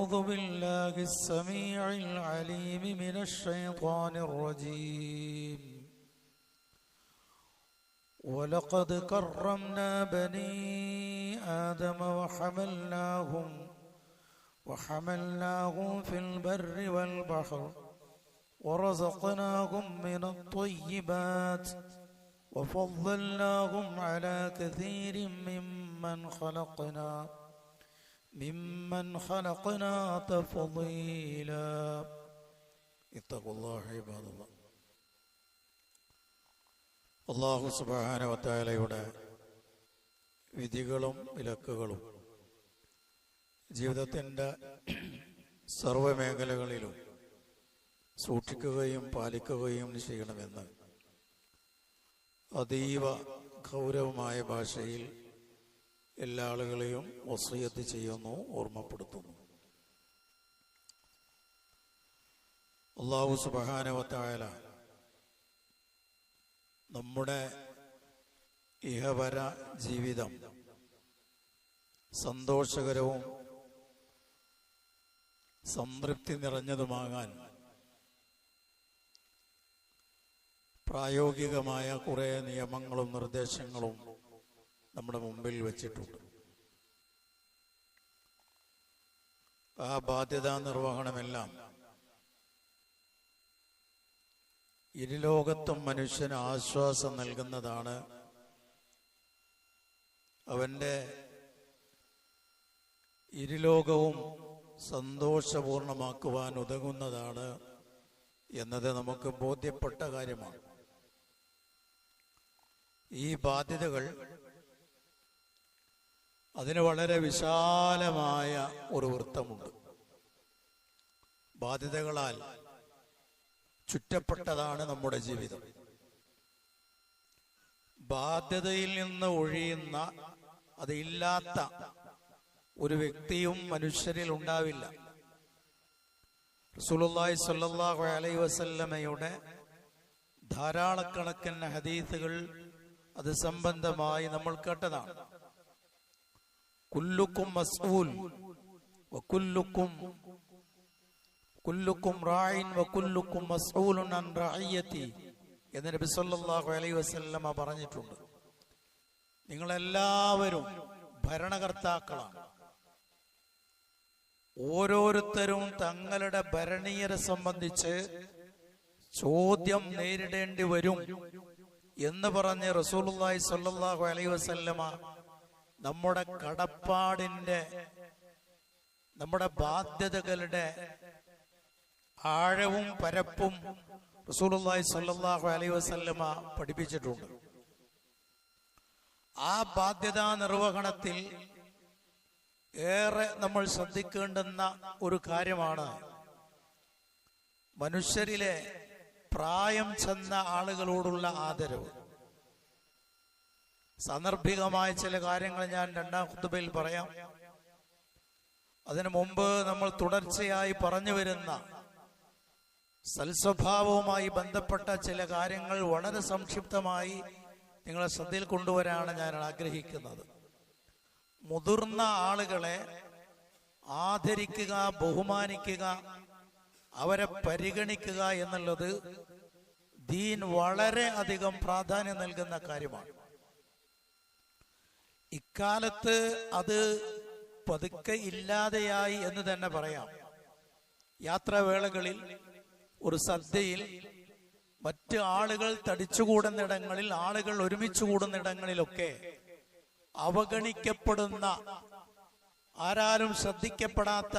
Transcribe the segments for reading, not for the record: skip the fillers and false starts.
أعوذ بالله السميع العليم من الشيطان الرجيم ولقد كرمنا بني آدم وحملناهم في البر والبحر ورزقناهم من الطيبات وفضلناهم على كثير ممن خلقنا تفضيلا اتقوا الله عباد الله. അല്ലാഹു സുബ്ഹാനഹു വ തആലയുടെ വിധികളും വിലക്കുകളും ജീവിതത്തിൻ്റെ സർവ്വമേഖലകളിലും സൂക്ഷിക്കുകയും പാലിക്കുകയും ചെയ്യണമെന്ന് അതീവ ഗൗരവമായ ഭാഷയിൽ എല്ലാ ആളുകളെയും വസിയത്ത് ചെയ്യുന്നു, ഓർമ്മപ്പെടുത്തുന്നു. അല്ലാഹു സുബ്ഹാനഹു വ തആല നമ്മുടെ ഇഹപര ജീവിതം സന്തോഷകരവും സംതൃപ്തി നിറഞ്ഞതുമാകാൻ പ്രായോഗികമായ കുറേ നിയമങ്ങളും നിർദ്ദേശങ്ങളും നമ്മുടെ മുമ്പിൽ വച്ചിട്ടുണ്ട്. ആ ബാധ്യതാ നിർവഹണമെല്ലാം ഇരുലോകത്തും മനുഷ്യന് ആശ്വാസം നൽകുന്നതാണ്, അവൻ്റെ ഇരുലോകവും സന്തോഷപൂർണമാക്കുവാൻ ഉതകുന്നതാണ് എന്നത് നമുക്ക് ബോധ്യപ്പെട്ട കാര്യമാണ്. ഈ ബാധ്യതകൾ അതിന് വളരെ വിശാലമായ ഒരു വൃത്തമുണ്ട്. ബാധ്യതകളാൽ ചുറ്റപ്പെട്ടതാണ് നമ്മുടെ ജീവിതം. ബാധ്യതയിൽ നിന്ന് ഒഴിയുന്ന, അതില്ലാത്ത ഒരു വ്യക്തിയും മനുഷ്യരിൽ ഉണ്ടാവില്ല. റസൂലുള്ളാഹി സ്വല്ലല്ലാഹു അലൈഹി വസല്ലമയുടെ ധാരാളക്കണക്കിന് ഹദീസുകൾ അത് സംബന്ധമായി നമ്മൾ കേട്ടതാണ്. കുല്ലുക്കും മസ്ഊൽ കുല്ലുക്കും റായിൻ വകുല്ലുക്കും മസ്ഊലുൻ അൻ റഅയ്യതി എന്ന് നബി സല്ലല്ലാഹു അലൈഹി വസല്ലമ പറഞ്ഞിട്ടുണ്ട്. നിങ്ങളെല്ലാവരും ഭരണകർത്താക്കളാണ്. ഓരോരുത്തരും തങ്ങളുടെ ഭരണീയരെ സംബന്ധിച്ച് ചോദ്യം നേരിടേണ്ടി വരും എന്ന് പറഞ്ഞ് റസൂലുള്ളാഹി സ്വല്ലല്ലാഹു അലൈഹി വസല്ലമ നമ്മുടെ കടപ്പാടിന്റെ, നമ്മുടെ ബാധ്യതകളുടെ ആഴവും പരപ്പും റസൂലുള്ളാഹി സ്വല്ലല്ലാഹു അലൈഹി വസല്ലമ പഠിപ്പിച്ചിട്ടുണ്ട്. ആ ബാധ്യതാ നിർവഹണത്തിൽ ഏറെ നമ്മൾ ശ്രദ്ധിക്കേണ്ടുന്ന ഒരു കാര്യമാണ് മനുഷ്യരിലെ പ്രായം ചെന്ന ആളുകളോടുള്ള ആദരവ്. സാന്ദർഭികമായ ചില കാര്യങ്ങൾ ഞാൻ രണ്ടാം ഖുതുബയിൽ പറയാം. അതിനു മുമ്പ് നമ്മൾ തുടർച്ചയായി പറഞ്ഞു വരുന്ന സൽസ്വഭാവവുമായി ബന്ധപ്പെട്ട ചില കാര്യങ്ങൾ വളരെ സംക്ഷിപ്തമായി നിങ്ങളെ ശ്രദ്ധയിൽ കൊണ്ടുവരാനാണ് ഞാൻ ആഗ്രഹിക്കുന്നത്. മുതിർന്ന ആളുകളെ ആദരിക്കുക, ബഹുമാനിക്കുക, അവരെ പരിഗണിക്കുക എന്നുള്ളത് ദീൻ വളരെ അധികം പ്രാധാന്യം നൽകുന്ന കാര്യമാണ്. ഇക്കാലത്ത് അത് പതുക്കെ ഇല്ലാതെയായി എന്ന് തന്നെ പറയാം. യാത്രാവേളകളിൽ, ഒരു സദ്യയിൽ, മറ്റ് ആളുകൾ തടിച്ചുകൂടുന്നിടങ്ങളിൽ, ആളുകൾ ഒരുമിച്ച് കൂടുന്നിടങ്ങളിലൊക്കെ അവഗണിക്കപ്പെടുന്ന, ആരാരും ശ്രദ്ധിക്കപ്പെടാത്ത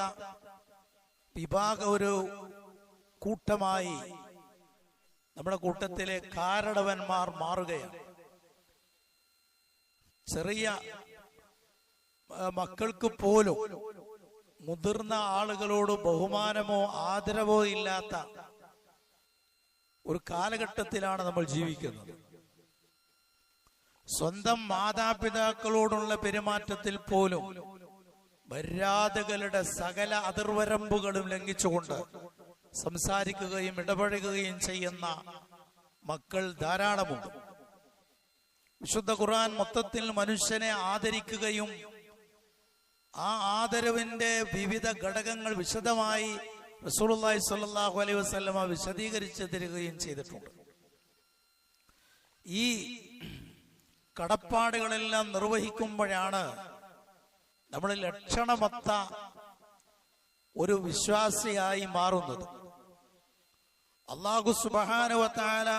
ഒരു കൂട്ടമായി നമ്മുടെ കൂട്ടത്തിലെ കാരണവന്മാർ മാറുകയാണ്. ചെറിയ മക്കൾക്ക് പോലും മുതിർന്ന ആളുകളോട് ബഹുമാനമോ ആദരവോ ഇല്ലാത്ത ഒരു കാലഘട്ടത്തിലാണ് നമ്മൾ ജീവിക്കുന്നത്. സ്വന്തം മാതാപിതാക്കളോടുള്ള പെരുമാറ്റത്തിൽ പോലും മര്യാദകളുടെ സകല അതിർവരമ്പുകളും ലംഘിച്ചുകൊണ്ട് സംസാരിക്കുകയും ഇടപഴകുകയും ചെയ്യുന്ന മക്കൾ ധാരാളമുണ്ട്. വിശുദ്ധ ഖുർആൻ മൊത്തത്തിൽ മനുഷ്യനെ ആദരിക്കുകയും ആ ആദരവിന്റെ വിവിധ ഘടകങ്ങൾ വിശദമായി റസൂലുള്ളാഹി സ്വല്ലല്ലാഹു അലൈഹി വസല്ലമ വിശദീകരിച്ചു തരികയും ചെയ്തിട്ടുണ്ട്. ഈ കടപ്പാടുകളെല്ലാം നിർവഹിക്കുമ്പോഴാണ് നമ്മൾ ലക്ഷണമൊത്ത ഒരു വിശ്വാസിയായി മാറുന്നത്. അല്ലാഹു സുബ്ഹാനഹു വ തആല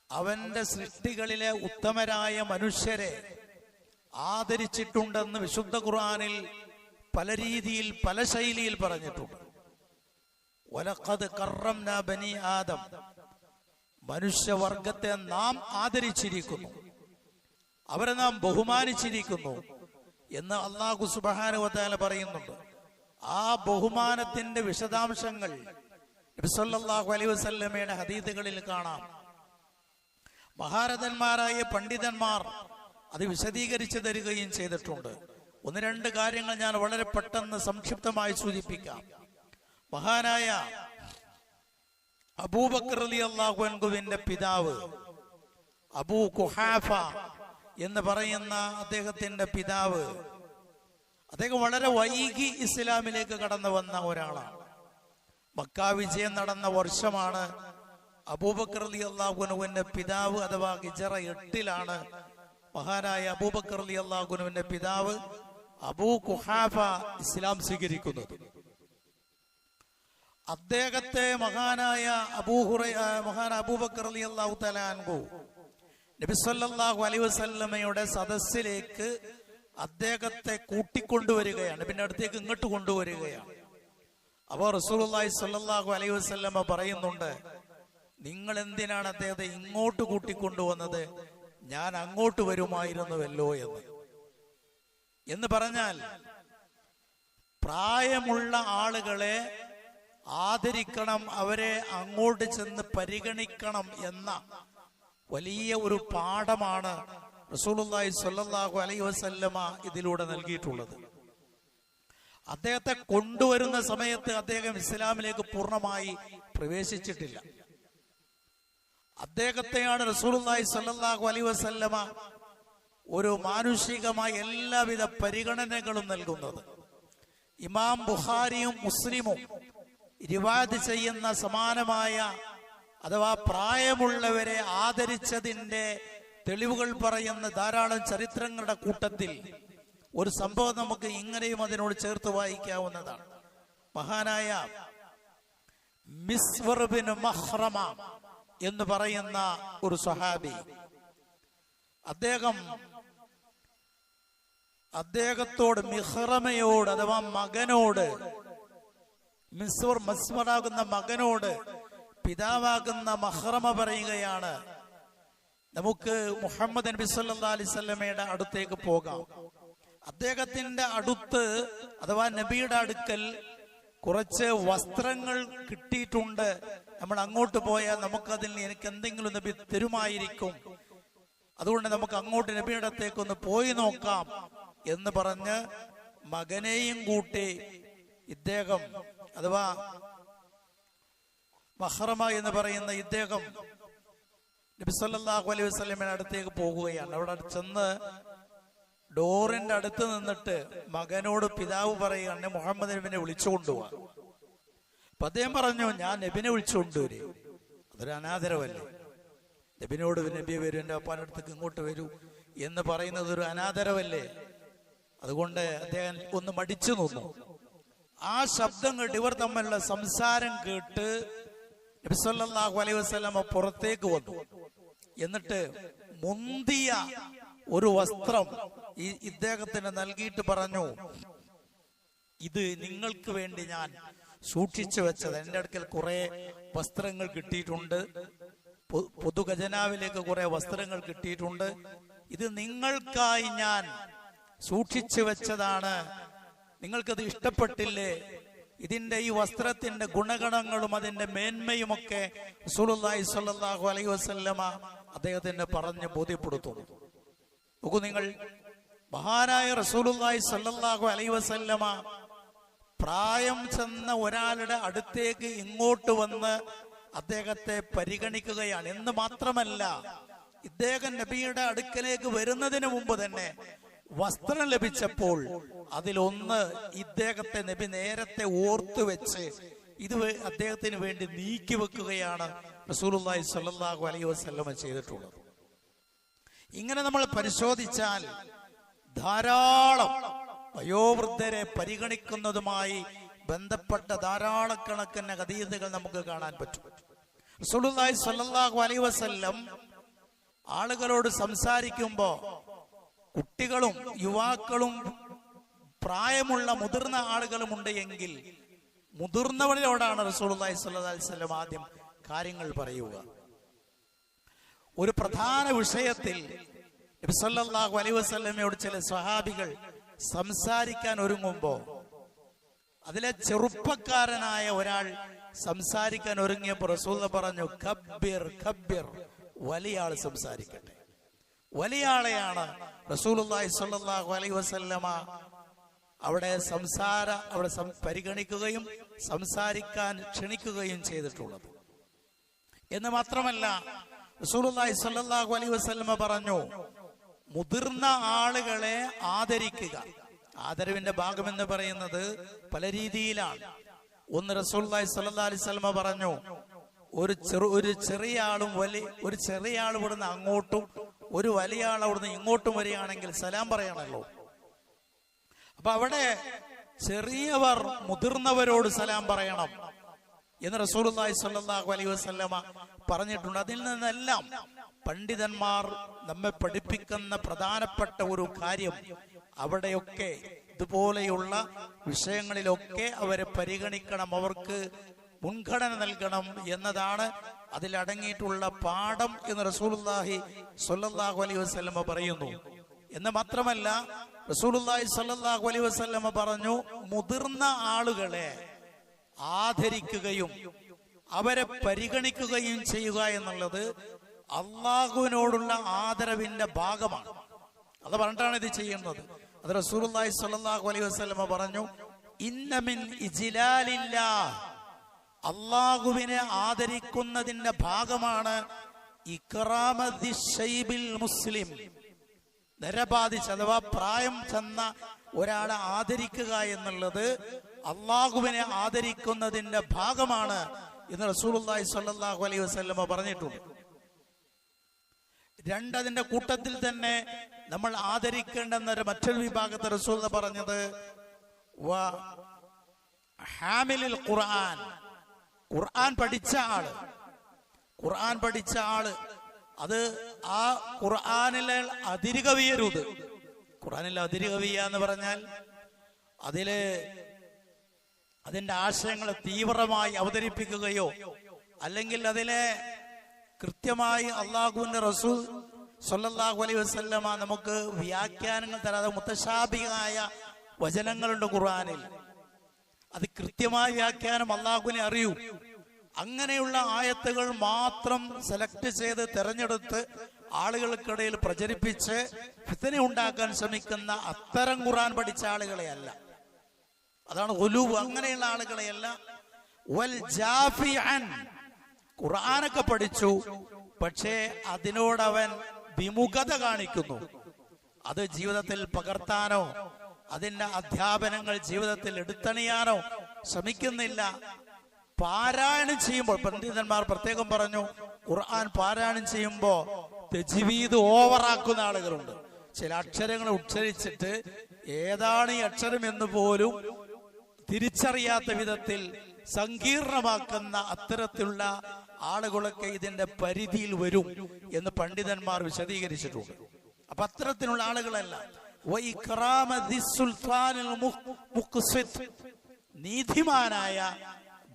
അവന്റെ സൃഷ്ടികളിലെ ഉത്തമരായ മനുഷ്യരെ ആദരിച്ചിട്ടുണ്ടെന്ന് വിശുദ്ധ ഖുർആനിൽ പല രീതിയിൽ പല ശൈലിയിൽ പറഞ്ഞിട്ടുണ്ട്. വലഖദ് കറംനാ ബനി ആദം, മനുഷ്യവർഗത്തെ നാം ആദരിച്ചിരിക്കുന്നു, അവരെ നാം ബഹുമാനിച്ചിരിക്കുന്നു എന്ന് അല്ലാഹു സുബ്ഹാനഹു വ തആല പറയുന്നുണ്ട്. ആ ബഹുമാനത്തിന്റെ വിശദാംശങ്ങൾ നബി സല്ലല്ലാഹു അലൈഹി വസല്ലമയുടെ ഹദീസുകളിൽ കാണാം. മഹാരഥന്മാരായ പണ്ഡിതന്മാർ അത് വിശദീകരിച്ചു തരികയും ചെയ്തിട്ടുണ്ട്. ഒന്ന് രണ്ട് കാര്യങ്ങൾ ഞാൻ വളരെ പെട്ടെന്ന് സംക്ഷിപ്തമായി സൂചിപ്പിക്കാം. മഹാനായ അബൂബക്കർ റളിയല്ലാഹു അൻഹുവിന്റെ പിതാവ് അബൂ ഖുഹാഫ എന്ന് പറയുന്ന അദ്ദേഹത്തിന്റെ പിതാവ്, അദ്ദേഹം വളരെ വൈകി ഇസ്ലാമിലേക്ക് കടന്നു വന്ന ഒരാളാണ്. മക്ക വിജയം നടന്ന വർഷമാണ് അബൂബക്കർ റളിയല്ലാഹു അൻഹുവിന്റെ പിതാവ്, അഥവാ ഹിജ്റ 8 മഹാനായ അബൂബക്കർ റളിയല്ലാഹു അൻഹുവിന്റെ പിതാവ് അബൂ ഖുഹാഫ ഇസ്ലാം സ്വീകരിക്കുന്നത്. അദ്ദേഹത്തെ മഹാനായ അബൂബക്കർ റളിയല്ലാഹു തആല അൻഹു നബി സല്ലല്ലാഹു അലൈഹി വസല്ലമയുടെ സദസ്സിലേക്ക് അദ്ദേഹത്തെ കൂട്ടിക്കൊണ്ടുവരികയാണ്, പിന്നെ അടുത്തേക്ക് ഇങ്ങോട്ട് കൊണ്ടുവരികയാണ്. അപ്പോൾ റസൂലുള്ളാഹി സ്വല്ലല്ലാഹു അലൈഹി വസല്ലമ പറയുന്നുണ്ട്, നിങ്ങൾ എന്തിനാണ് അദ്ദേഹത്തെ ഇങ്ങോട്ട് കൂട്ടിക്കൊണ്ടുവന്നത്? ഞാൻ അങ്ങോട്ട് വരുമായിരുന്നുവല്ലോ എന്ന് പറഞ്ഞാൽ, പ്രായമുള്ള ആളുകളെ ആദരിക്കണം, അവരെ അങ്ങോട്ട് ചെന്ന് പരിഗണിക്കണം എന്ന വലിയ ഒരു പാഠമാണ് റസൂലുള്ളാഹി സ്വല്ലല്ലാഹു അലൈഹി വസല്ലമ ഇതിലൂടെ നൽകിയിട്ടുള്ളത്. അദ്ദേഹത്തെ കൊണ്ടുവരുന്ന സമയത്ത് അദ്ദേഹം ഇസ്ലാമിലേക്ക് പൂർണ്ണമായി പ്രവേശിച്ചിട്ടില്ല. അദ്ദേഹത്തെയാണ് റസൂലുള്ളാഹി സ്വല്ലല്ലാഹു അലൈഹി വസല്ലമ ഒരു മാനുഷികമായ എല്ലാവിധ പരിഗണനകളും നൽകുന്നത്. ഇമാം ബുഖാരിയും മുസ്ലിമും റിവായത്ത് ചെയ്യുന്ന സമാനമായ അഥവാ പ്രായമുള്ളവരെ ആദരിച്ചതിന്റെ തെളിവുകൾ പറയുന്ന ധാരാളം ചരിത്രങ്ങളുടെ കൂട്ടത്തിൽ ഒരു സംഭവം നമുക്ക് ഇങ്ങനെയും അതിനോട് ചേർത്ത് വായിക്കാവുന്നതാണ്. മഹാനായ മിസ്വർ ബിൻ മഖ്റമ എന്ന് പറയുന്ന ഒരു സ്വഹാബി, അദ്ദേഹത്തോട് മിഹ്റമയോട് അഥവാ മകനോട്, മസ്മറാകുന്ന മകനോട് പിതാവാകുന്ന മഹ്റമ പറയുകയാണ്, നമുക്ക് മുഹമ്മദ് നബി സല്ലല്ലാഹു അലൈഹി വസല്ലമയുടെ അടുത്തേക്ക് പോകാം. അദ്ദേഹത്തിന്റെ അടുത്ത് അഥവാ നബിയുടെ അടുക്കൽ കുറച്ച് വസ്ത്രങ്ങൾ കിട്ടിയിട്ടുണ്ട്, നമ്മൾ അങ്ങോട്ട് പോയാൽ നമുക്കതിൽ എനിക്ക് എന്തെങ്കിലും നബി തരുമായിരിക്കും, അതുകൊണ്ട് നമുക്ക് അങ്ങോട്ട് നബിയുടെ അടുത്തേക്കൊന്ന് പോയി നോക്കാം എന്ന് പറഞ്ഞ് മകനെയും കൂട്ടി ഇദ്ദേഹം അഥവാ മഹ്റമ എന്ന് പറയുന്ന ഇദ്ദേഹം നബി സല്ലല്ലാഹു അലൈഹി വസല്ലമയുടെ അടുത്തേക്ക് പോകുകയാണ്. അവിടെ ചെന്ന് ഡോറിന്റെ അടുത്ത് നിന്നിട്ട് മകനോട് പിതാവ് പറയുകയാണ്, മുഹമ്മദ് നബിനെ വിളിച്ചുകൊണ്ടുപോവാ. അപ്പൊ അദ്ദേഹം പറഞ്ഞു, ഞാൻ നബിനെ വിളിച്ചുകൊണ്ടുവരും. അതൊരു അനാദരവല്ലേ? നബിനോട് നബി വരൂ, എന്റെ അപ്പാന്റെ അടുത്തേക്ക് ഇങ്ങോട്ട് വരൂ എന്ന് പറയുന്നത് ഒരു അനാദരവല്ലേ? അതുകൊണ്ട് അദ്ദേഹം ഒന്ന് മടിച്ചു നിന്നു. ആ ശബ്ദം കേട്ട്, ഇവർ തമ്മിലുള്ള സംസാരം കേട്ട് നബി സല്ലല്ലാഹു അലൈഹി വസല്ലമ പുറത്തേക്ക് വന്നു. എന്നിട്ട് മുന്തിയ ഒരു വസ്ത്രം ഇദ്ദേഹത്തിന് നൽകിയിട്ട് പറഞ്ഞു, ഇത് നിങ്ങൾക്ക് വേണ്ടി ഞാൻ സൂക്ഷിച്ചു വെച്ചത്. എന്റെ അടുക്കൽ കുറെ വസ്ത്രങ്ങൾ കിട്ടിയിട്ടുണ്ട്, പൊതു ഖജനാവിലേക്ക് കുറെ വസ്ത്രങ്ങൾ കിട്ടിയിട്ടുണ്ട്, ഇത് നിങ്ങൾക്കായി ഞാൻ സൂക്ഷിച്ചു വെച്ചതാണ്, നിങ്ങൾക്കത് ഇഷ്ടപ്പെട്ടില്ലേ? ഇതിന്റെ ഈ വസ്ത്രത്തിന്റെ ഗുണഗണങ്ങളും അതിന്റെ മേന്മയുമൊക്കെ റസൂലുള്ളാഹി സ്വല്ലല്ലാഹു അലൈഹി വസല്ലമ അദ്ദേഹത്തിന് പറഞ്ഞ് ബോധ്യപ്പെടുത്തുന്നു. നോക്കൂ നിങ്ങൾ, മഹാനായ റസൂലുള്ളാഹി സ്വല്ലല്ലാഹു അലൈഹി വസല്ലമ പ്രായം ചെന്ന ഒരാളുടെ അടുത്തേക്ക് ഇങ്ങോട്ട് വന്ന് അദ്ദേഹത്തെ പരിഗണിക്കുകയാണ്. എന്ന് മാത്രമല്ല, ഇദ്ദേഹം നബിയുടെ അടുക്കലേക്ക് വരുന്നതിന് മുമ്പ് തന്നെ വസ്ത്രം ലഭിച്ചപ്പോൾ അതിലൊന്ന് ഇദ്ദേഹത്തെ നബി നേരത്തെ ഓർത്തു വെച്ച് ഇത് അദ്ദേഹത്തിന് വേണ്ടി നീക്കി വെക്കുകയാണ് റസൂലുള്ളാഹി സ്വല്ലല്ലാഹു അലൈഹി വസല്ലമ ചെയ്തിട്ടുള്ളത്. ഇങ്ങനെ നമ്മൾ പരിശോധിച്ചാൽ ധാരാളം വയോവൃദ്ധരെ പരിഗണിക്കുന്നതുമായി ബന്ധപ്പെട്ട ധാരാളക്കണക്കിന് ഹദീസുകൾ നമുക്ക് കാണാൻ പറ്റും. റസൂലുള്ളാഹി സ്വല്ലല്ലാഹു അലൈഹി വസല്ലം ആളുകളോട് സംസാരിക്കുമ്പോൾ കുട്ടികളും യുവാക്കളും പ്രായമുള്ള മുതിർന്ന ആളുകളും ഉണ്ട് എങ്കിൽ മുതിർന്നവരോടാണ് റസൂലുള്ളാഹി സ്വല്ലല്ലാഹു അലൈഹി വസല്ലം ആദ്യം കാര്യങ്ങൾ പറയുക. ഒരു പ്രധാന വിഷയത്തിൽ നബി സല്ലല്ലാഹു അലൈഹി വസല്ലമയോട് ചില സ്വഹാബികൾ സംസാരിക്കാൻ ഒരുങ്ങുമ്പോൾ അതിലെ ചെറുപ്പക്കാരനായ ഒരാൾ സംസാരിക്കാൻ ഒരുങ്ങിയപ്പോൾ റസൂൽ പറഞ്ഞു, കബ്ബിർ കബ്ബിർ, വലിയ ആൾ സംസാരിക്കട്ടെ. വലിയ ആളെയാണ് റസൂലുള്ളാഹി സ്വല്ലല്ലാഹു അലൈഹി വസല്ലമ അവിടെ പരിഗണിക്കുകയും സംസാരിക്കാൻ ക്ഷണിക്കുകയും ചെയ്തിട്ടുള്ളത്. എന്ന് മാത്രമല്ല റസൂലുള്ളാഹി സ്വല്ലല്ലാഹു അലൈഹി വസല്ലമ പറഞ്ഞു, മുതിർന്ന ആളുകളെ ആദരിക്കുക. ആദരവിന്റെ ഭാഗം എന്ന് പറയുന്നത് പല രീതിയിലാണ്. ഒന്ന്, റസൂലുള്ളാഹി സ്വല്ലല്ലാഹു അലൈഹി വസല്ലമ പറഞ്ഞു, ഒരു ചെറിയ ആൾ ഇവിടുന്ന് അങ്ങോട്ടും ഒരു വലിയ ആൾ അവിടുന്ന് ഇങ്ങോട്ടും വരികയാണെങ്കിൽ സലാം പറയണല്ലോ. അപ്പൊ അവിടെ ചെറിയവർ മുതിർന്നവരോട് സലാം പറയണം എന്ന് റസൂലുള്ളാഹി സ്വല്ലല്ലാഹു അലൈഹി വസല്ലമ പറഞ്ഞിട്ടുണ്ട്. അതിൽ നിന്നെല്ലാം പണ്ഡിതന്മാർ നമ്മെ പഠിപ്പിക്കുന്ന പ്രധാനപ്പെട്ട ഒരു കാര്യം, അവിടെയൊക്കെ ഇതുപോലെയുള്ള വിഷയങ്ങളിലൊക്കെ അവരെ പരിഗണിക്കണം, അവർക്ക് മുൻഗണന നൽകണം എന്നതാണ് അതിലടങ്ങിയിട്ടുള്ള പാഠം എന്ന് റസൂലുള്ളാഹി സ്വല്ലല്ലാഹു അലൈഹി വസല്ലമ പറയുന്നു. എന്ന് മാത്രമല്ല റസൂലുള്ളാഹി സ്വല്ലല്ലാഹു അലൈഹി വസല്ലമ പറഞ്ഞു, മുതിർന്ന ആളുകളെ ആദരിക്കുകയും അവരെ പരിഗണിക്കുകയും ചെയ്യുക എന്നുള്ളത് അള്ളാഹുവിനോടുള്ള ആദരവിന്റെ ഭാഗമാണ്. അത് പറഞ്ഞിട്ടാണ് ഇത് ചെയ്യുന്നത്. അത് റസൂലുള്ളാഹി സ്വല്ലല്ലാഹു അലൈഹി വസല്ലമ പറഞ്ഞു, ഇന്ന മിൻ ഇജ്ലാലില്ലാഹ്, അള്ളാഹുവിനെ ആദരിക്കുന്നതിന്റെ ഭാഗമാണ് ഇക്റാമദി ശൈബിൽ മുസ്ലിം, നരബാധിച്ച അഥവാ പ്രായം ചെന്ന ഒരാളെ ആദരിക്കുക എന്നുള്ളത് അള്ളാഹുവിനെ ആദരിക്കുന്നതിന്റെ ഭാഗമാണ് എന്ന് റസൂലുള്ളാഹി സ്വല്ലല്ലാഹു അലൈഹി വസല്ലമ പറഞ്ഞിട്ടുണ്ട്. അതിന്റെ കൂട്ടത്തിൽ തന്നെ നമ്മൾ ആദരിക്കേണ്ടെന്നൊരു മറ്റൊരു വിഭാഗത്തെ റസൂൽ പറഞ്ഞത് ഹാമിലുൽ ഖുർആൻ, ഖുർആൻ പഠിച്ച ആള് അത് ആ ഖുർആനിൽ അതിരുകവിയരുത്. ഖുർആനിൽ അതിരുകവിയ എന്ന് പറഞ്ഞാൽ അതിന്റെ ആശയങ്ങളെ തീവ്രമായി അവതരിപ്പിക്കുകയോ അല്ലെങ്കിൽ അതിലെ കൃത്യമായി അള്ളാഹുവിന്റെ റസൂൽ സ്വല്ലല്ലാഹു അലൈഹി വസല്ലമ നമുക്ക് വ്യാഖ്യാനങ്ങൾ തരാതെ മുത്തശാബിഹായ വചനങ്ങളുണ്ട് ഖുർആനിൽ, അത് കൃത്യമായ വ്യാഖ്യാനം അള്ളാഹുവിനെ അറിയൂ. അങ്ങനെയുള്ള ആയത്തുകൾ മാത്രം സെലക്ട് ചെയ്ത് തെരഞ്ഞെടുത്ത് ആളുകൾക്കിടയിൽ പ്രചരിപ്പിച്ച് ഫിത്ന ഉണ്ടാക്കാൻ ശ്രമിക്കുന്ന അത്തരം ഖുർആൻ പഠിച്ച ആളുകളെയല്ല. അതാണ് ഗുലൂബ്. അങ്ങനെയുള്ള ആളുകളെയല്ല. വൽ ജാഫിഅൻ, ഖുർആനൊക്കെ പഠിച്ചു, പക്ഷേ അതിനോടവൻ വിമുഖത കാണിക്കുന്നു. അത് ജീവിതത്തിൽ പകർത്താനോ അതിന്റെ അധ്യാപനങ്ങൾ ജീവിതത്തിൽ എടുത്തണിയാനോ ശ്രമിക്കുന്നില്ല. പാരായണം ചെയ്യുമ്പോൾ പണ്ഡിതന്മാർ പ്രത്യേകം പറഞ്ഞു, ഖുർആൻ പാരായണം ചെയ്യുമ്പോ തജ്വീദ് ഓവറാക്കുന്ന ആളുകളുണ്ട്. ചില അക്ഷരങ്ങൾ ഉച്ചരിച്ചിട്ട് ഏതാണ് ഈ അക്ഷരം എന്ന് പോലും തിരിച്ചറിയാത്ത വിധത്തിൽ സങ്കീർണമാക്കുന്ന അത്തരത്തിലുള്ള ആളുകളൊക്കെ ഇതിന്റെ പരിധിയിൽ വരും എന്ന് പണ്ഡിതന്മാർ വിശദീകരിച്ചിട്ടുണ്ട്. അപ്പൊ അത്തരത്തിലുള്ള ആളുകളല്ല. നീതിമാനായ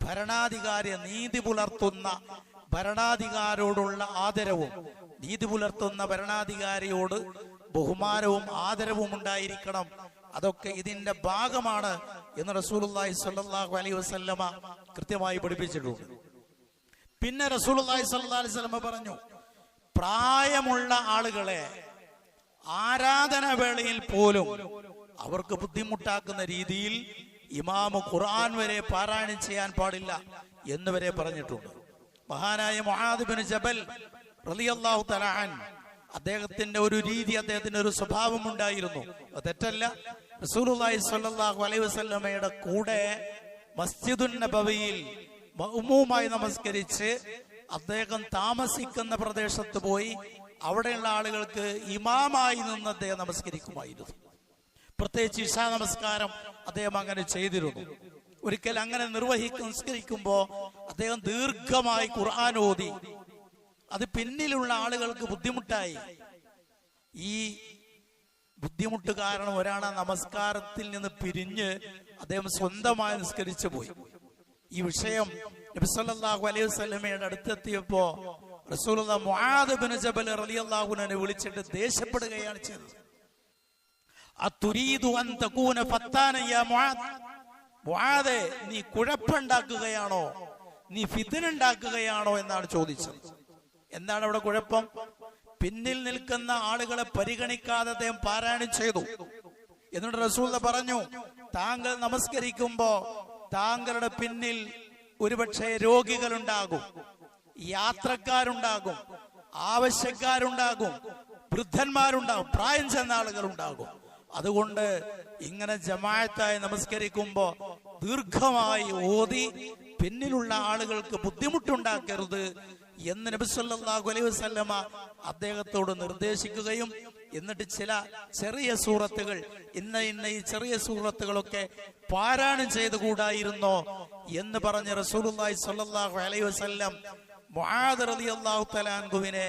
ഭരണാധികാരി, നീതി പുലർത്തുന്ന ഭരണാധികാരിയോടുള്ള ആദരവും നീതി പുലർത്തുന്ന ഭരണാധികാരിയോട് ബഹുമാനവും ആദരവും ഉണ്ടായിരിക്കണം. അതൊക്കെ ഇതിന്റെ ഭാഗമാണ് എന്ന് റസൂലുള്ളാഹി സ്വല്ലല്ലാഹു അലൈഹി വസല്ലമ കൃത്യമായി പഠിപ്പിച്ചിട്ടുണ്ട്. പിന്നെ റസൂലുള്ളാഹി സ്വല്ലല്ലാഹു അലൈഹി വസല്ലമ പറഞ്ഞു, പ്രായമുള്ള ആളുകളെ ആരാധന വേളയിൽ പോലും അവർക്ക് ബുദ്ധിമുട്ടാക്കുന്ന രീതിയിൽ ഇമാമ് ഖുർആൻ വരെ പാരായണം ചെയ്യാൻ പാടില്ല എന്നുവരെ പറഞ്ഞിട്ടുണ്ട്. മഹാനായ മുആദ് ബിൻ ജബൽ റളിയല്ലാഹു തആല അൻഹു അദ്ദേഹത്തിന്റെ ഒരു രീതി, അദ്ദേഹത്തിന്റെ ഒരു സ്വഭാവം ഉണ്ടായിരുന്നു. അത് തെറ്റല്ല. റസൂലുള്ളാഹി സ്വല്ലല്ലാഹു അലൈഹി വസല്ലമയുടെ കൂടെ മസ്ജിദുൻ നബവിയിൽ മഅ്മൂമായി നമസ്കരിച്ച് അദ്ദേഹം താമസിക്കുന്ന പ്രദേശത്ത് പോയി അവിടെയുള്ള ആളുകൾക്ക് ഇമാമായി നിന്ന് അദ്ദേഹം നമസ്കരിക്കുമായിരുന്നു. പ്രത്യേകിച്ച് ഇശാ നമസ്കാരം അദ്ദേഹം അങ്ങനെ ചെയ്തിരുന്നു. ഒരിക്കൽ അങ്ങനെ നമസ്കരിക്കുമ്പോ അദ്ദേഹം ദീർഘമായി ഖുർആൻ ഓതി. അത് പിന്നിലുള്ള ആളുകൾക്ക് ബുദ്ധിമുട്ടായി. ഈ ബുദ്ധിമുട്ട് കാരണം ഒരാൾ ആ നമസ്കാരത്തിൽ നിന്ന് പിരിഞ്ഞ് അദ്ദേഹം സ്വന്തമായി നിസ്കരിച്ചു പോയി. ഈ വിഷയം നബി സല്ലല്ലാഹു അലൈഹി വസല്ലമയുടെ അടുത്തെത്തിയപ്പോ റസൂലുള്ളാഹി മുആദ് ബിൻ ജബൽ റളിയല്ലാഹു അൻഹു വിളിച്ചിട്ട് ദേഷ്യപ്പെടുകയാണ് ചെയ്തത്. അതുരീദു അൻ തകൂന ഫത്താന യാ മുആദ്, മുആദേ നീ കുഴപ്പമുണ്ടാക്കുകയാണോ, നീ ഫിത്ന ഉണ്ടാക്കുകയാണോ എന്നാണ് ചോദിച്ചത്. എന്താണ് അവിടെ കുഴപ്പം? പിന്നിൽ നിൽക്കുന്ന ആളുകളെ പരിഗണിക്കാതെ അദ്ദേഹം പാരായണം ചെയ്തു. എന്നിട്ട് റസൂൽ പറഞ്ഞു, താങ്കൾ നമസ്കരിക്കുമ്പോ താങ്കളുടെ പിന്നിൽ ഒരുപക്ഷെ രോഗികളുണ്ടാകും, യാത്രക്കാരുണ്ടാകും, ആവശ്യക്കാരുണ്ടാകും, വൃദ്ധന്മാരുണ്ടാകും, പ്രായം ചെന്ന ആളുകളുണ്ടാകും. അതുകൊണ്ട് ഇങ്ങനെ ജമാഅത്തായി നമസ്കരിക്കുമ്പോ ദീർഘമായി ഓതി പിന്നിലുള്ള ആളുകൾക്ക് ബുദ്ധിമുട്ടുണ്ടാക്കരുത് എന്ന് നബി സല്ലല്ലാഹു അലൈഹി വസല്ലമ അദ്ദേഹത്തോട് നിർദ്ദേശിക്കുകയും എന്നിട്ട് ചില ചെറിയ സൂറത്തുകൾ ഇന്ന ഈ ചെറിയ സൂറത്തുകളൊക്കെ പാരായണം ചെയ്തുകൂടായിരുന്നോ എന്ന് പറഞ്ഞ് റസൂലുള്ളാഹി സ്വല്ലല്ലാഹു അലൈഹി വസല്ലം മുആദ് റളിയല്ലാഹു തആല അൻഹുവിനെ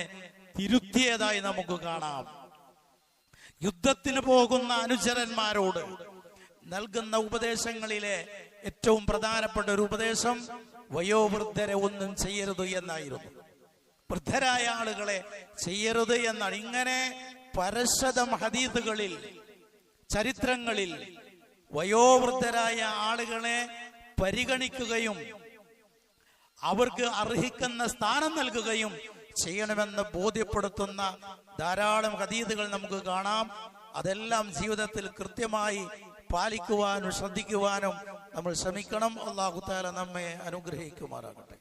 തിരുത്തിയതായി നമുക്ക് കാണാം. യുദ്ധത്തിന് പോകുന്ന അനുചരന്മാരോട് നൽകുന്ന ഉപദേശങ്ങളിലെ ഏറ്റവും പ്രധാനപ്പെട്ട ഒരു ഉപദേശം വയോവൃദ്ധരെ ഒന്നും ചെയ്യരുത് എന്നായിരുന്നു. വൃദ്ധരായ ആളുകളെ ചെയ്യരുത് എന്നാണ്. ഇങ്ങനെ പരശതം ഹദീസുകളിൽ, ചരിത്രങ്ങളിൽ വയോവൃദ്ധരായ ആളുകളെ പരിഗണിക്കുകയും അവർക്ക് അർഹിക്കുന്ന സ്ഥാനം നൽകുകയും ചെയ്യണമെന്ന് ബോധ്യപ്പെടുത്തുന്ന ധാരാളം ഹദീസുകൾ നമുക്ക് കാണാം. അതെല്ലാം ജീവിതത്തിൽ കൃത്യമായി പാലിക്കുവാനും ശ്രദ്ധിക്കുവാനും നമ്മൾ ശ്രമിക്കണം. അല്ലാഹു തആല നമ്മെ അനുഗ്രഹിക്കുമാറാകട്ടെ.